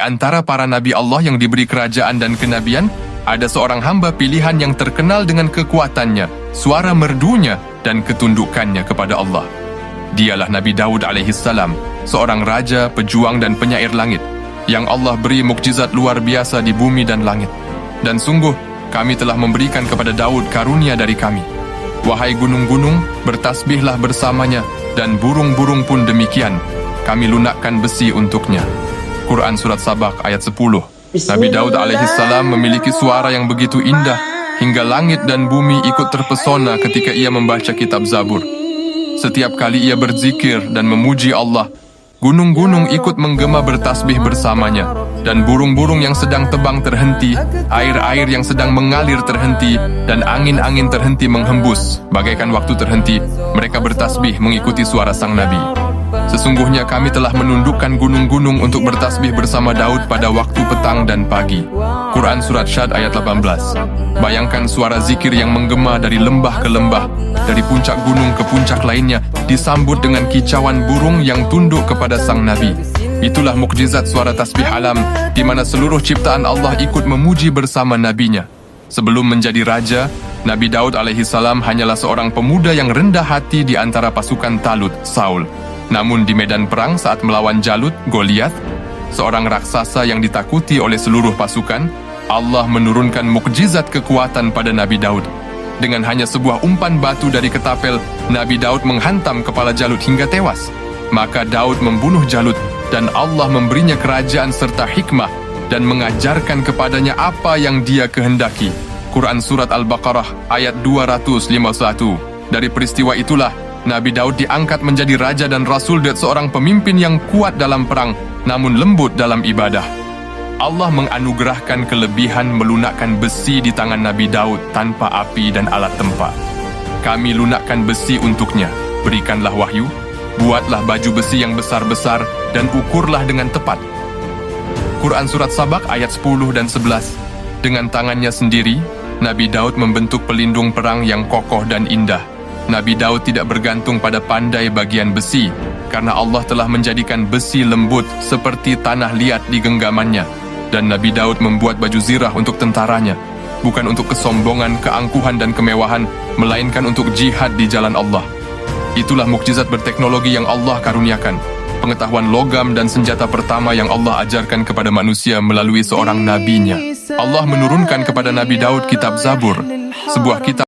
antara para nabi Allah yang diberi kerajaan dan kenabian, ada seorang hamba pilihan yang terkenal dengan kekuatannya, suara merdunya, dan ketundukannya kepada Allah. Dialah Nabi Daud alaihissalam, seorang raja, pejuang dan penyair langit, yang Allah beri mukjizat luar biasa di bumi dan langit. Dan sungguh, kami telah memberikan kepada Daud karunia dari kami. Wahai gunung-gunung, bertasbihlah bersamanya, dan burung-burung pun demikian. Kami lunakkan besi untuknya. Quran Surat Sabah ayat 10. Nabi Daud alaihissalam memiliki suara yang begitu indah, hingga langit dan bumi ikut terpesona ketika ia membaca kitab Zabur. Setiap kali ia berzikir dan memuji Allah, gunung-gunung ikut menggema bertasbih bersamanya, dan burung-burung yang sedang terbang terhenti, air-air yang sedang mengalir terhenti, dan angin-angin terhenti menghembus. Bagaikan waktu terhenti, mereka bertasbih mengikuti suara sang Nabi. Sesungguhnya kami telah menundukkan gunung-gunung untuk bertasbih bersama Daud pada waktu petang dan pagi. Quran Surat Syad ayat 18. Bayangkan suara zikir yang menggema dari lembah ke lembah, dari puncak gunung ke puncak lainnya, disambut dengan kicauan burung yang tunduk kepada sang Nabi. Itulah mukjizat suara tasbih alam, di mana seluruh ciptaan Allah ikut memuji bersama nabinya. Sebelum menjadi raja, Nabi Daud alaihissalam hanyalah seorang pemuda yang rendah hati di antara pasukan Talut, Saul. Namun di medan perang saat melawan Jalut, Goliath, seorang raksasa yang ditakuti oleh seluruh pasukan, Allah menurunkan mukjizat kekuatan pada Nabi Daud. Dengan hanya sebuah umpan batu dari ketapel, Nabi Daud menghantam kepala Jalut hingga tewas. Maka Daud membunuh Jalut, dan Allah memberinya kerajaan serta hikmah, dan mengajarkan kepadanya apa yang dia kehendaki. Quran Surat Al-Baqarah ayat 251. Dari peristiwa itulah, Nabi Daud diangkat menjadi raja dan rasul dan seorang pemimpin yang kuat dalam perang, namun lembut dalam ibadah. Allah menganugerahkan kelebihan melunakkan besi di tangan Nabi Daud tanpa api dan alat tempa. Kami lunakkan besi untuknya, berikanlah wahyu, buatlah baju besi yang besar-besar, dan ukurlah dengan tepat. Quran Surat Sabah ayat 10 dan 11. Dengan tangannya sendiri, Nabi Daud membentuk pelindung perang yang kokoh dan indah. Nabi Daud tidak bergantung pada pandai bagian besi, karena Allah telah menjadikan besi lembut seperti tanah liat di genggamannya. Dan Nabi Daud membuat baju zirah untuk tentaranya, bukan untuk kesombongan, keangkuhan, dan kemewahan, melainkan untuk jihad di jalan Allah. Itulah mukjizat berteknologi yang Allah karuniakan, pengetahuan logam dan senjata pertama yang Allah ajarkan kepada manusia melalui seorang nabinya. Allah menurunkan kepada Nabi Daud kitab Zabur, sebuah kitab